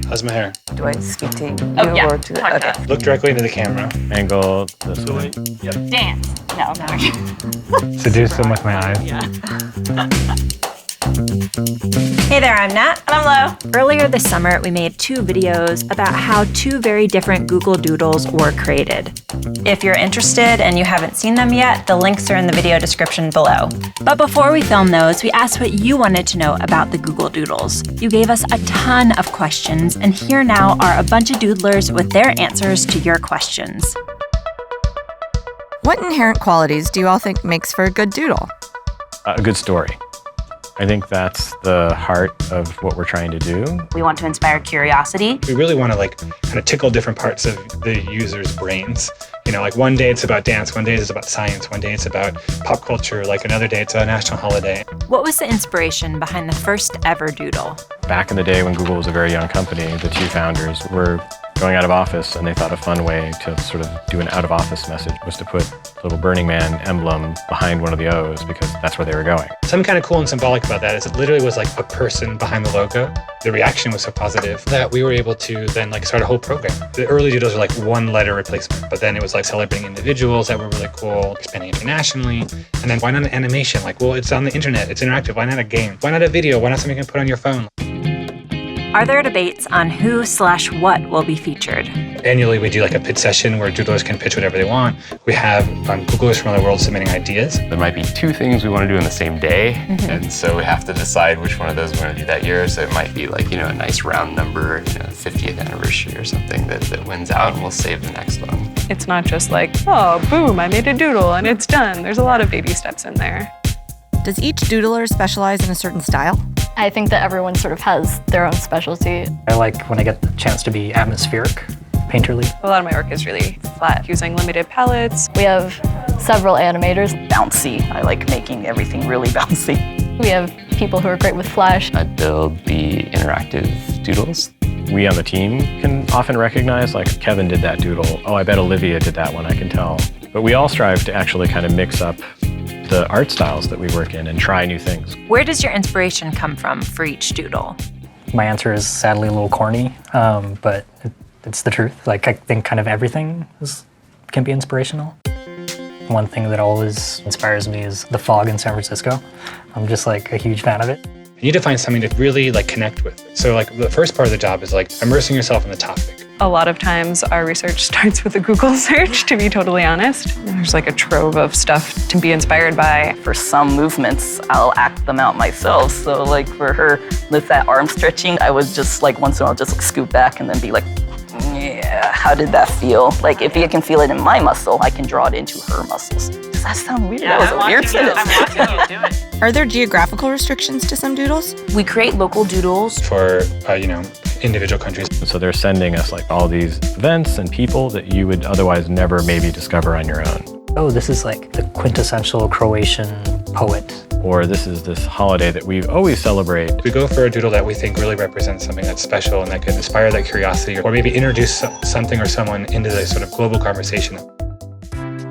How's my hair? Do I speak to you yeah. or to the... Okay. Look directly into the camera. Angle this way. Yep. Dance. No. Seduce them with my eyes. Yeah. Hey there, I'm Nat. And I'm Lo. Earlier this summer, we made 2 videos about how 2 very different Google Doodles were created. If you're interested and you haven't seen them yet, the links are in the video description below. But before we filmed those, we asked what you wanted to know about the Google Doodles. You gave us a ton of questions, and here now are a bunch of doodlers with their answers to your questions. What inherent qualities do you all think makes for a good doodle? A good story. I think that's the heart of what we're trying to do. We want to inspire curiosity. We really want to kind of tickle different parts of the user's brains. You know, like one day it's about dance, one day it's about science, one day it's about pop culture, like another day it's a national holiday. What was the inspiration behind the first ever doodle? Back in the day when Google was a very young company, the 2 founders were going out of office, and they thought a fun way to sort of do an out-of-office message was to put a little Burning Man emblem behind one of the O's, because that's where they were going. Something kind of cool and symbolic about that is it literally was like a person behind the logo. The reaction was so positive that we were able to then start a whole program. The early doodles were like 1-letter replacement, but then it was like celebrating individuals that were really cool, expanding internationally. And then why not an animation? Like, well, it's on the internet, it's interactive. Why not a game? Why not a video? Why not something you can put on your phone? Are there debates on who/what will be featured? Annually, we do like a pitch session where doodlers can pitch whatever they want. We have Googlers from around the world submitting ideas. There might be 2 things we want to do in the same day, and so we have to decide which one of those we want to do that year. So it might be like, a nice round number, 50th anniversary or something that wins out, and we'll save the next one. It's not just like, oh, boom, I made a doodle and it's done. There's a lot of baby steps in there. Does each doodler specialize in a certain style? I think that everyone sort of has their own specialty. I like when I get the chance to be atmospheric, painterly. A lot of my work is really flat, using limited palettes. We have several animators. Bouncy. I like making everything really bouncy. We have people who are great with Flash. I build the interactive doodles. We on the team can often recognize, like, Kevin did that doodle. Oh, I bet Olivia did that one, I can tell. But we all strive to actually kind of mix up the art styles that we work in and try new things. Where does your inspiration come from for each doodle? My answer is sadly a little corny, but it's the truth. Like, I think kind of everything can be inspirational. One thing that always inspires me is the fog in San Francisco. I'm just like a huge fan of it. You need to find something to really connect with. So the first part of the job is immersing yourself in the topic. A lot of times our research starts with a Google search, to be totally honest. There's like a trove of stuff to be inspired by. For some movements, I'll act them out myself. So for her with that arm stretching, I would just once in a while just scoot back and then be like, yeah, how did that feel? If you can feel it in my muscle, I can draw it into her muscles. Does that sound weird? Yeah, that was a weird sentence. I'm watching you do it. Are there geographical restrictions to some doodles? We create local doodles. For, individual countries. So they're sending us all these events and people that you would otherwise never maybe discover on your own. Oh, this is like the quintessential Croatian poet. Or this is this holiday that we always celebrate. We go for a doodle that we think really represents something that's special and that could inspire that curiosity or maybe introduce something or someone into the sort of global conversation.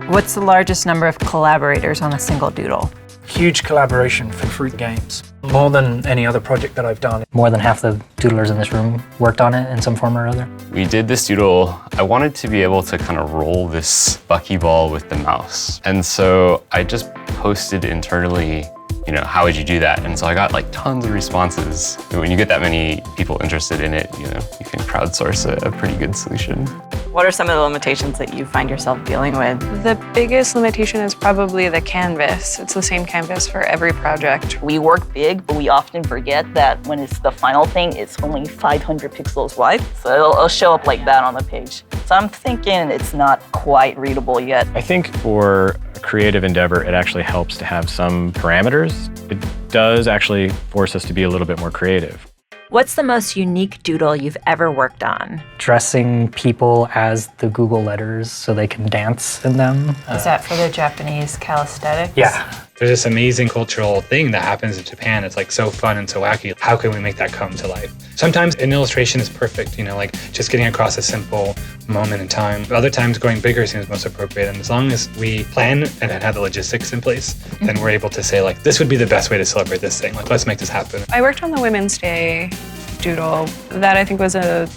What's the largest number of collaborators on a single doodle? Huge collaboration for fruit games. More than any other project that I've done. More than half the doodlers in this room worked on it in some form or other. We did this doodle. I wanted to be able to kind of roll this buckyball with the mouse. And so I just posted internally, how would you do that? And so I got tons of responses. When you get that many people interested in it, you can crowdsource a pretty good solution. What are some of the limitations that you find yourself dealing with? The biggest limitation is probably the canvas. It's the same canvas for every project. We work big, but we often forget that when it's the final thing, it's only 500 pixels wide. So it'll show up like that on the page. So I'm thinking it's not quite readable yet. I think for a creative endeavor, it actually helps to have some parameters. It does actually force us to be a little bit more creative. What's the most unique doodle you've ever worked on? Dressing people as the Google letters so they can dance in them. Is that for the Japanese calisthenics? Yeah. There's this amazing cultural thing that happens in Japan. It's so fun and so wacky. How can we make that come to life? Sometimes an illustration is perfect, just getting across a simple moment in time. Other times going bigger seems most appropriate. And as long as we plan and have the logistics in place, then we're able to say this would be the best way to celebrate this thing. Let's make this happen. I worked on the Women's Day doodle. That I think was a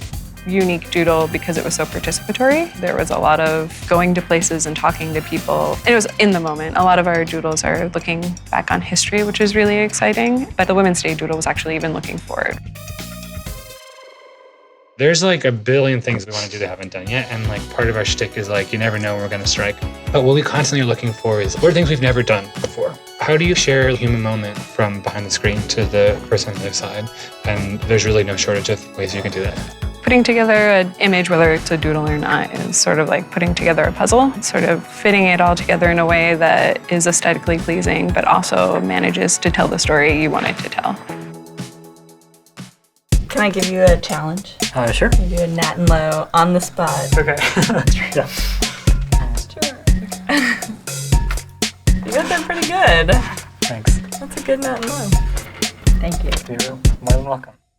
unique doodle because it was so participatory. There was a lot of going to places and talking to people. It was in the moment. A lot of our doodles are looking back on history, which is really exciting. But the Women's Day doodle was actually even looking forward. There's like a billion things we want to do that haven't done yet, and like part of our shtick is like you never know when we're going to strike. But what we constantly are looking for is what are things we've never done before? How do you share a human moment from behind the screen to the person on the other side? And there's really no shortage of ways you can do that. Putting together an image, whether it's a doodle or not, is sort of like putting together a puzzle. It's sort of fitting it all together in a way that is aesthetically pleasing, but also manages to tell the story you want it to tell. Can I give you a challenge? Sure. You do a Nat Lo on the spot. Okay. Straight up. Sure. You got that pretty good. Thanks. That's a good Nat Lo. Thank you. You're more than welcome.